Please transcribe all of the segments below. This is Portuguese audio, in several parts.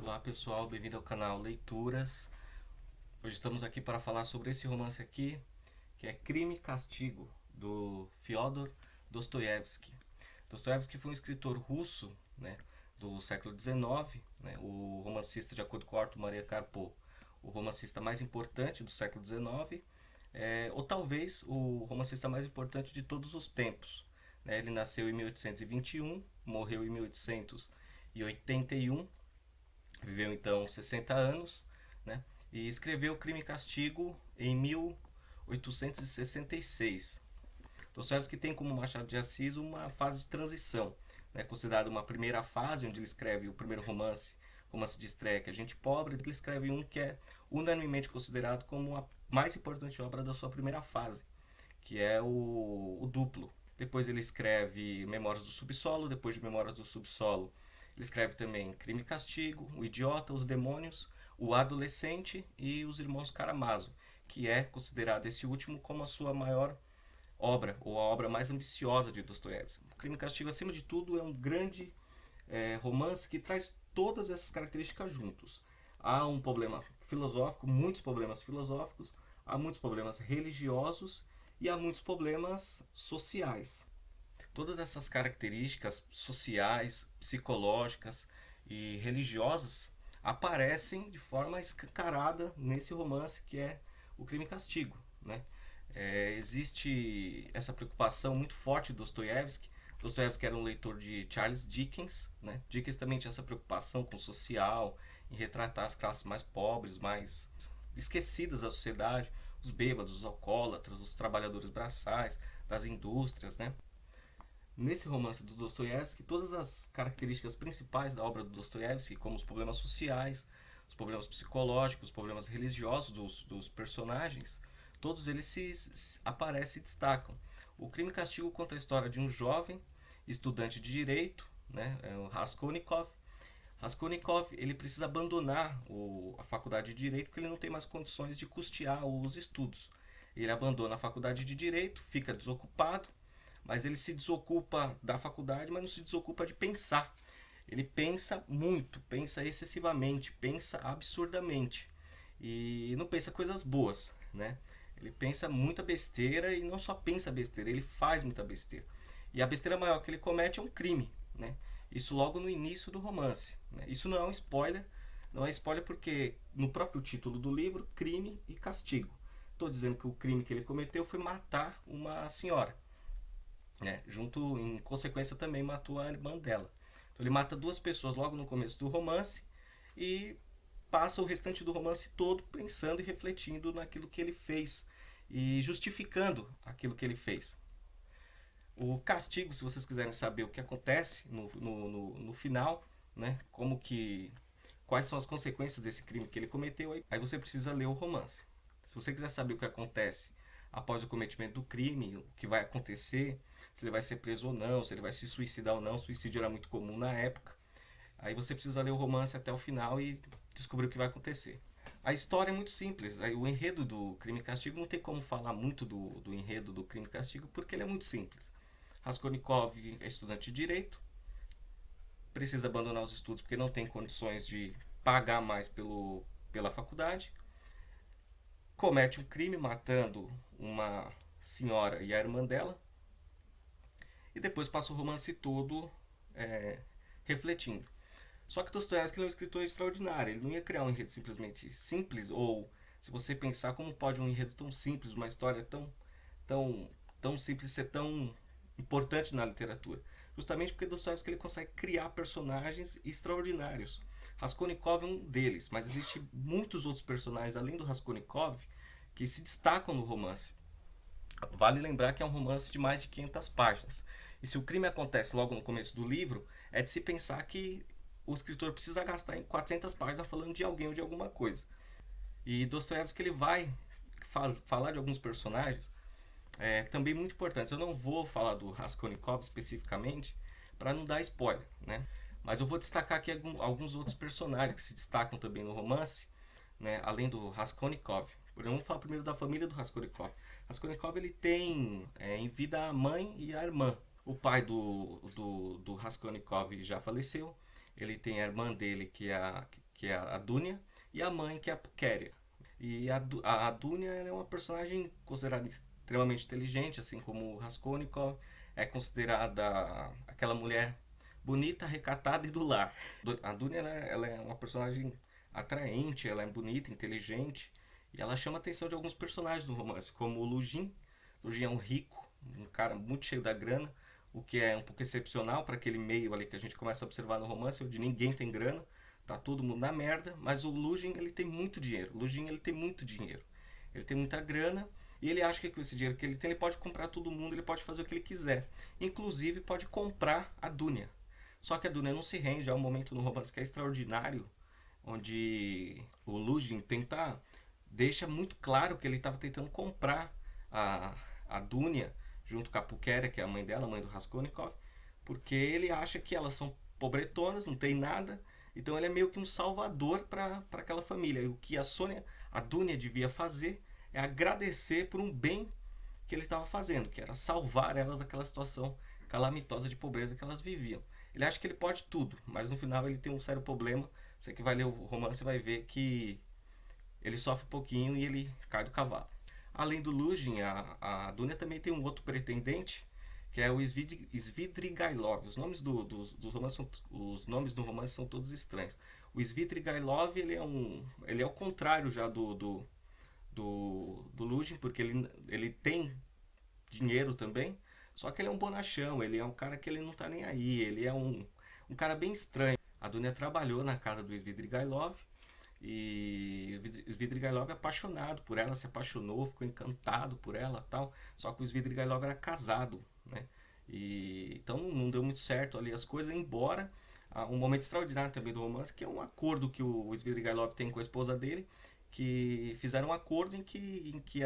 Olá pessoal, bem-vindo ao canal Leituras. Hoje estamos aqui para falar sobre esse romance aqui, que é Crime e Castigo, do Fyodor Dostoiévski. Dostoiévski foi um escritor russo, né, do século XIX, né, o romancista, de acordo com Arthur Maria Karpo, o romancista mais importante do século XIX, ou talvez o romancista mais importante de todos os tempos. Né? Ele nasceu em 1821, morreu em 1881, viveu então 60 anos, né? E escreveu Crime e Castigo em 1866. Dostoiévski tem como Machado de Assis uma fase de transição, né? Considerada uma primeira fase, onde ele escreve o primeiro romance de estreia, que é Gente Pobre. Ele escreve um que é unanimemente considerado como a mais importante obra da sua primeira fase, que é o Duplo. Depois ele escreve Memórias do Subsolo. Depois de Memórias do Subsolo, ele escreve também Crime e Castigo, O Idiota, Os Demônios, O Adolescente e Os Irmãos Karamazov, que é considerado esse último como a sua maior obra, ou a obra mais ambiciosa de Dostoiévski. O Crime e Castigo, acima de tudo, é um grande romance que traz todas essas características juntos. Há um problema filosófico, muitos problemas filosóficos, há muitos problemas religiosos e há muitos problemas sociais. Todas essas características sociais, psicológicas e religiosas aparecem de forma escancarada nesse romance que é O Crime e Castigo, né? Existe essa preocupação muito forte de Dostoiévski. Dostoiévski era um leitor de Charles Dickens, né? Dickens também tinha essa preocupação com o social, em retratar as classes mais pobres, mais esquecidas da sociedade, os bêbados, os alcoólatras, os trabalhadores braçais, das indústrias, né? Nesse romance do Dostoiévski, todas as características principais da obra do Dostoiévski, como os problemas sociais, os problemas psicológicos, os problemas religiosos dos personagens, todos eles aparecem e destacam. O Crime e Castigo conta a história de um jovem estudante de direito, né, o Raskolnikov. Raskolnikov, ele precisa abandonar a faculdade de direito porque ele não tem mais condições de custear os estudos. Ele abandona a faculdade de direito, fica desocupado, mas ele se desocupa da faculdade, mas não se desocupa de pensar. Ele pensa muito, pensa excessivamente, pensa absurdamente e não pensa coisas boas, né? Ele pensa muita besteira e não só pensa besteira, ele faz muita besteira. E a besteira maior que ele comete é um crime, né? Isso logo no início do romance, né? Isso não é um spoiler, não é spoiler porque no próprio título do livro, Crime e Castigo. Estou dizendo que o crime que ele cometeu foi matar uma senhora, né? Junto, em consequência, também matou a irmã dela. Então ele mata duas pessoas logo no começo do romance e passa o restante do romance todo pensando e refletindo naquilo que ele fez e justificando aquilo que ele fez. O castigo, se vocês quiserem saber o que acontece no final, né, quais são as consequências desse crime que ele cometeu, aí você precisa ler o romance. Se você quiser saber o que acontece após o cometimento do crime, o que vai acontecer, se ele vai ser preso ou não, se ele vai se suicidar ou não, suicídio era muito comum na época, aí você precisa ler o romance até o final e descobrir o que vai acontecer. A história é muito simples. O enredo do Crime e Castigo não tem como falar muito do enredo do Crime e Castigo porque ele é muito simples. Raskolnikov é estudante de direito, precisa abandonar os estudos porque não tem condições de pagar mais pela faculdade, comete um crime matando uma senhora e a irmã dela, e depois passa o romance todo refletindo. Só que Dostoiévski é um escritor extraordinário, ele não ia criar um enredo simplesmente simples, ou se você pensar como pode um enredo tão simples, uma história tão, tão simples ser tão importante na literatura. Justamente porque Dostoiévski ele consegue criar personagens extraordinários. Raskolnikov é um deles, mas existem muitos outros personagens além do Raskolnikov que se destacam no romance. Vale lembrar que é um romance de mais de 500 páginas. E se o crime acontece logo no começo do livro, é de se pensar que o escritor precisa gastar em 400 páginas falando de alguém ou de alguma coisa. E Dostoiévski ele vai falar de alguns personagens também muito importantes. Eu não vou falar do Raskolnikov especificamente para não dar spoiler, né? Mas eu vou destacar aqui alguns outros personagens que se destacam também no romance, né? Além do Raskolnikov. Vamos falar primeiro da família do Raskolnikov. Raskolnikov ele tem em vida a mãe e a irmã. O pai do Raskolnikov já faleceu. Ele tem a irmã dele, que é a Dunya, e a mãe, que é a Pulcheria. E a Dunya ela é uma personagem considerada extremamente inteligente, assim como o Raskolnikov. É considerada aquela mulher bonita, recatada e do lar. A Dunya ela é uma personagem atraente, ela é bonita, inteligente, e ela chama a atenção de alguns personagens do romance, como o Lujin. Lujin é um rico, um cara muito cheio da grana, o que é um pouco excepcional para aquele meio ali que a gente começa a observar no romance, onde ninguém tem grana, tá todo mundo na merda, mas o Lujin ele tem muito dinheiro. O Lujin ele tem muito dinheiro. Ele tem muita grana e ele acha que com esse dinheiro que ele tem, ele pode comprar todo mundo, ele pode fazer o que ele quiser. Inclusive pode comprar a Dunya. Só que a Dunya não se rende, há um momento no romance que é extraordinário, onde o Lujin deixa muito claro que ele estava tentando comprar a, a Dunya junto com a Pulcheria, que é a mãe dela, a mãe do Raskolnikov, porque ele acha que elas são pobretonas, não tem nada, então ele é meio que um salvador para aquela família. E o que a Dunya devia fazer é agradecer por um bem que ele estava fazendo, que era salvar elas daquela situação calamitosa de pobreza que elas viviam. Ele acha que ele pode tudo, mas no final ele tem um sério problema. Você que vai ler o romance vai ver que ele sofre um pouquinho e ele cai do cavalo. Além do Lujin, a Dunya também tem um outro pretendente, que é o Svidrigailov. Dos romances os nomes do romance são todos estranhos. O Svidrigailov ele é o contrário já do Lujin, porque ele tem dinheiro também, só que ele é um bonachão, ele é um cara que ele não tá nem aí, ele é um cara bem estranho. A Dunya trabalhou na casa do Svidrigailov e o Svidrigailov é apaixonado por ela, se apaixonou, ficou encantado por ela tal. Só que o Svidrigailov era casado, né? Então não deu muito certo ali as coisas, embora um momento extraordinário também do romance, que é um acordo que o Svidrigailov tem com a esposa dele, que fizeram um acordo em que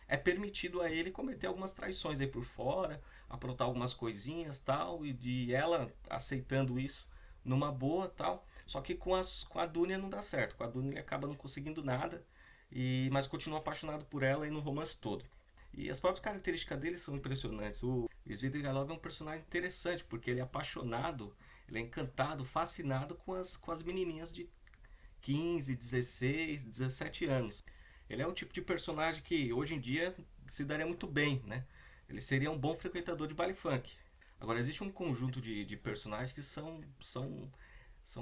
é permitido a ele cometer algumas traições aí por fora, aprontar algumas coisinhas tal, e de ela aceitando isso numa boa tal. Só que com a Dunya não dá certo. Com a Dunya ele acaba não conseguindo nada, mas continua apaixonado por ela e no romance todo. E as próprias características dele são impressionantes. O Svidrigailov é um personagem interessante, porque ele é apaixonado, ele é encantado, fascinado com as menininhas de 15, 16, 17 anos. Ele é um tipo de personagem que hoje em dia se daria muito bem, né? Ele seria um bom frequentador de baile funk. Agora, existe um conjunto de personagens que são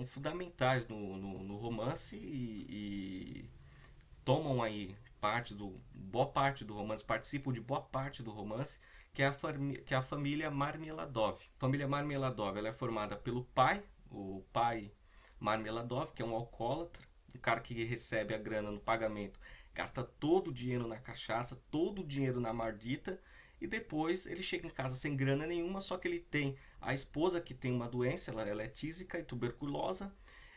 fundamentais no romance e tomam aí boa parte do romance, participam de boa parte do romance, que é a família Marmeladov. A família Marmeladov ela é formada pelo pai, o pai Marmeladov, que é um alcoólatra, um cara que recebe a grana no pagamento, gasta todo o dinheiro na cachaça, todo o dinheiro na mardita, e depois ele chega em casa sem grana nenhuma, só que ele tem a esposa que tem uma doença, ela é tísica e tuberculosa,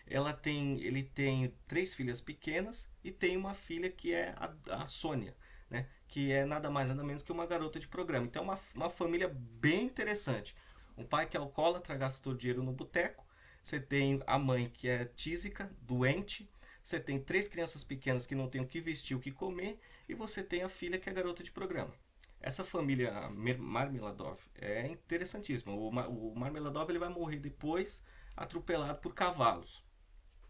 ele tem 3 filhas pequenas e tem uma filha que é a Sônia, né? Que é nada mais nada menos que uma garota de programa. Então é uma família bem interessante. Um pai que é alcoólatra, gasta todo o dinheiro no boteco. Você tem a mãe que é tísica, doente. Você tem 3 crianças pequenas que não têm o que vestir, o que comer. E você tem a filha que é garota de programa. Essa família Marmeladov é interessantíssima. O Marmeladov ele vai morrer depois atropelado por cavalos,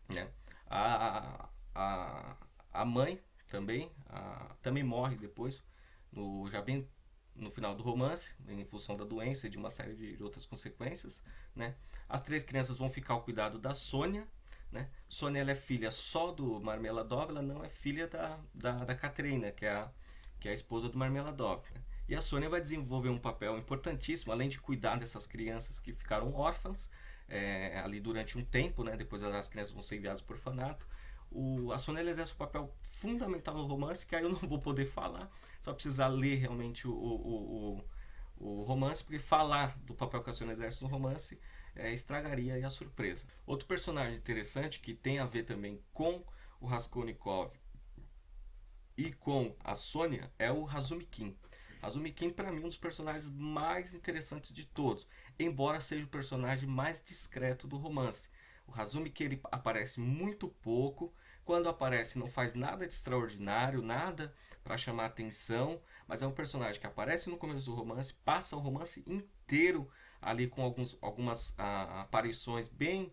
né? A, a, a mãe também morre depois, já bem no final do romance, em função da doença e de uma série de outras consequências, né? As 3 crianças vão ficar ao cuidado da Sônia, né? Sônia ela é filha só do Marmeladov, ela não é filha da Katerina, que é a esposa do Marmeladov, né? E a Sônia vai desenvolver um papel importantíssimo, além de cuidar dessas crianças que ficaram órfãs, ali durante um tempo, né? Depois as crianças vão ser enviadas para o orfanato. A Sônia exerce um papel fundamental no romance, que aí eu não vou poder falar, só precisar ler realmente o romance, porque falar do papel que a Sônia exerce no romance estragaria a surpresa. Outro personagem interessante que tem a ver também com o Raskolnikov e com a Sônia é o Razumikin. Razumikin, para mim, é um dos personagens mais interessantes de todos, embora seja o personagem mais discreto do romance. O Razumikin ele aparece muito pouco, quando aparece não faz nada de extraordinário, nada para chamar atenção, mas é um personagem que aparece no começo do romance, passa o romance inteiro ali com algumas aparições bem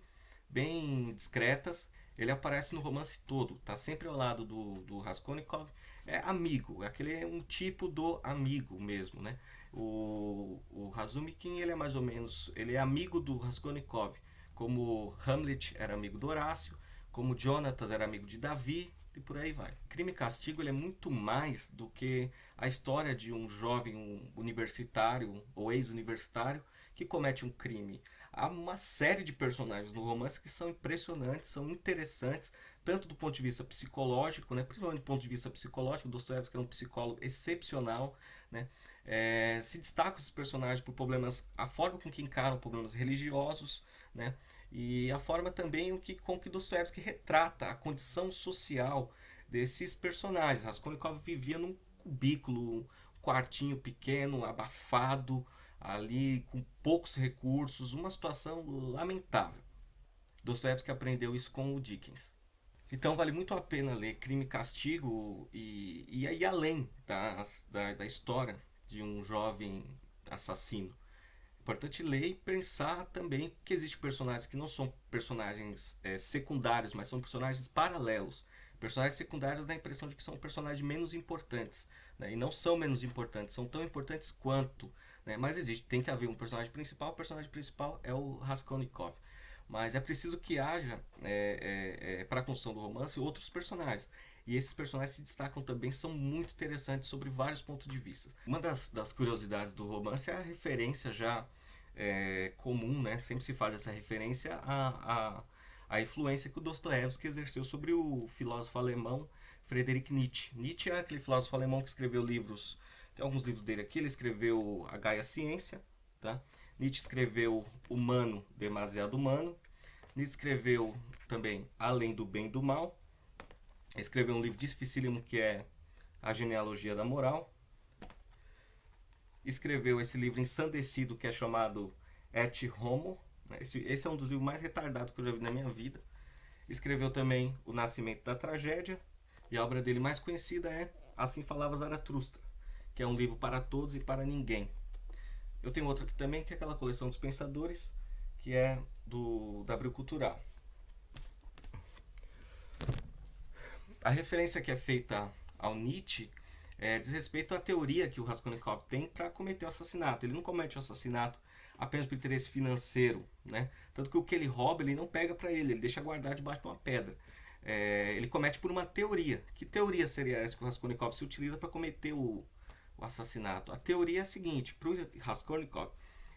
discretas, Ele aparece no romance todo, tá sempre ao lado do Raskolnikov. É amigo, aquele é um tipo do amigo mesmo, né? O Razumikin, ele é mais ou menos, ele é amigo do Raskolnikov, como Hamlet era amigo do Horácio, como Jonatas era amigo de Davi, e por aí vai. Crime e Castigo, ele é muito mais do que a história de um jovem universitário ou ex-universitário que comete um crime. Há uma série de personagens no romance que são impressionantes, são interessantes, tanto do ponto de vista psicológico, né, principalmente do ponto de vista psicológico, Dostoiévski era um psicólogo excepcional, né, se destacam esses personagens por problemas, a forma com que encaram problemas religiosos, né, e a forma também com que Dostoiévski retrata a condição social desses personagens. Raskolnikov vivia num cubículo, um quartinho pequeno, abafado, ali com poucos recursos, uma situação lamentável. Dostoiévski aprendeu isso com o Dickens. Então vale muito a pena ler Crime e Castigo e aí além da história de um jovem assassino. É importante ler e pensar também que existem personagens que não são personagens secundários, mas são personagens paralelos. Personagens secundários dá a impressão de que são personagens menos importantes, né? E não são menos importantes, são tão importantes quanto. Né? Mas existe, tem que haver um personagem principal. O personagem principal é o Raskolnikov. Mas é preciso que haja, para a construção do romance, outros personagens. E esses personagens se destacam também, são muito interessantes sobre vários pontos de vista. Uma das curiosidades do romance é a referência já comum, né? Sempre se faz essa referência à influência que o Dostoiévski exerceu sobre o filósofo alemão Friedrich Nietzsche. Nietzsche é aquele filósofo alemão que escreveu livros, tem alguns livros dele aqui, ele escreveu A Gaia Ciência, tá? Nietzsche escreveu Humano, Demasiado Humano. Nietzsche escreveu também Além do Bem e do Mal. Escreveu um livro dificílimo que é A Genealogia da Moral. Escreveu esse livro ensandecido que é chamado Et Homo. Esse é um dos livros mais retardados que eu já vi na minha vida. Escreveu também O Nascimento da Tragédia. E a obra dele mais conhecida é Assim Falava Zaratustra, que é um livro para todos e para ninguém. Eu tenho outro aqui também, que é aquela coleção dos pensadores, que é da Abril Cultural. A referência que é feita ao Nietzsche diz respeito à teoria que o Raskolnikov tem para cometer o assassinato. Ele não comete o assassinato apenas por interesse financeiro, né? Tanto que o que ele rouba, ele não pega para ele deixa guardado debaixo de uma pedra. Ele comete por uma teoria. Que teoria seria essa que o Raskolnikov se utiliza para cometer o assassinato? A teoria é a seguinte: para o Raskolnikov,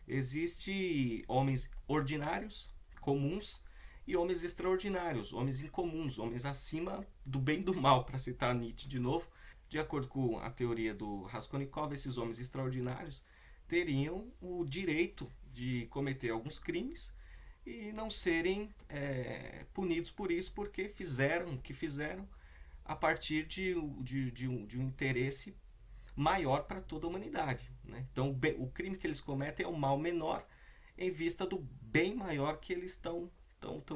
existem homens ordinários, comuns, e homens extraordinários, homens incomuns, homens acima do bem e do mal, para citar Nietzsche de novo. De acordo com a teoria do Raskolnikov, esses homens extraordinários teriam o direito de cometer alguns crimes e não serem punidos por isso, porque fizeram o que fizeram a partir de um interesse maior para toda a humanidade. Né? Então, o crime que eles cometem é um mal menor em vista do bem maior que eles estão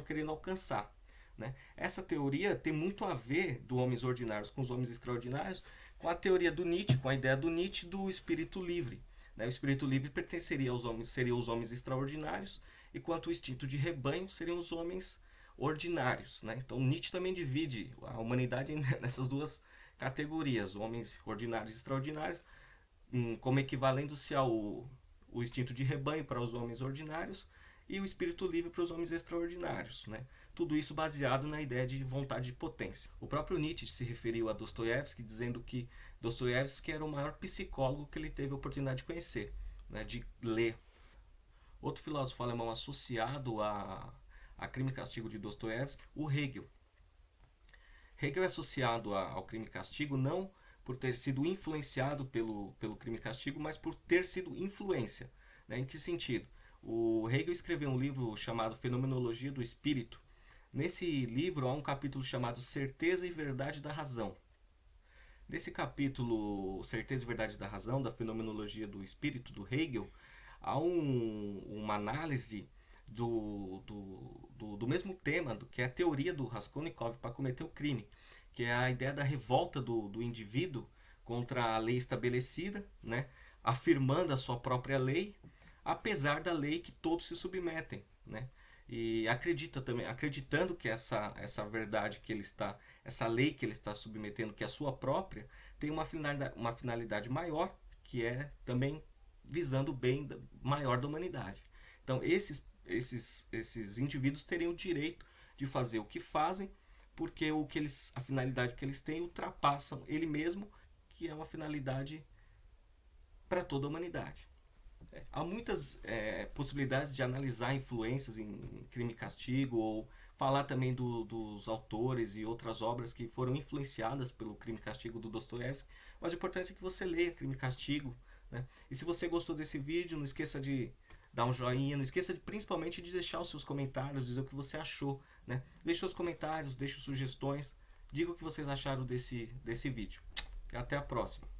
querendo alcançar. Né? Essa teoria tem muito a ver dos homens ordinários com os homens extraordinários, com a teoria do Nietzsche, com a ideia do Nietzsche do espírito livre. Né? O espírito livre pertenceria aos homens, seriam os homens extraordinários, enquanto o instinto de rebanho seriam os homens ordinários. Né? Então Nietzsche também divide a humanidade nessas duas categorias, homens ordinários e extraordinários, como equivalendo-se ao instinto de rebanho para os homens ordinários e o espírito livre para os homens extraordinários. Né? Tudo isso baseado na ideia de vontade de potência. O próprio Nietzsche se referiu a Dostoiévski dizendo que Dostoiévski era o maior psicólogo que ele teve a oportunidade de conhecer, né, de ler. Outro filósofo alemão associado a Crime e Castigo de Dostoiévski, o Hegel. Hegel é associado ao Crime e Castigo não por ter sido influenciado pelo Crime e Castigo, mas por ter sido influência. Né? Em que sentido? O Hegel escreveu um livro chamado Fenomenologia do Espírito. Nesse livro há um capítulo chamado Certeza e Verdade da Razão. Nesse capítulo Certeza e Verdade da Razão, da Fenomenologia do Espírito, do Hegel, há uma análise do mesmo tema, que é a teoria do Raskolnikov para cometer o crime, que é a ideia da revolta do indivíduo contra a lei estabelecida, né, afirmando a sua própria lei, apesar da lei que todos se submetem. Né? e acredita também, acreditando que essa verdade que ele está, essa lei que ele está submetendo, que é a sua própria, tem uma finalidade maior, que é também visando o bem maior da humanidade. Então, esses indivíduos teriam o direito de fazer o que fazem, porque a finalidade que eles têm ultrapassam ele mesmo, que é uma finalidade para toda a humanidade. Há muitas possibilidades de analisar influências em Crime e Castigo, ou falar também dos autores e outras obras que foram influenciadas pelo Crime e Castigo do Dostoiévski, mas o importante é que você leia Crime e Castigo, né? E se você gostou desse vídeo, não esqueça de dar um joinha, não esqueça principalmente de deixar os seus comentários, dizer o que você achou, né? Deixe seus comentários, deixe sugestões, diga o que vocês acharam desse vídeo. Até a próxima.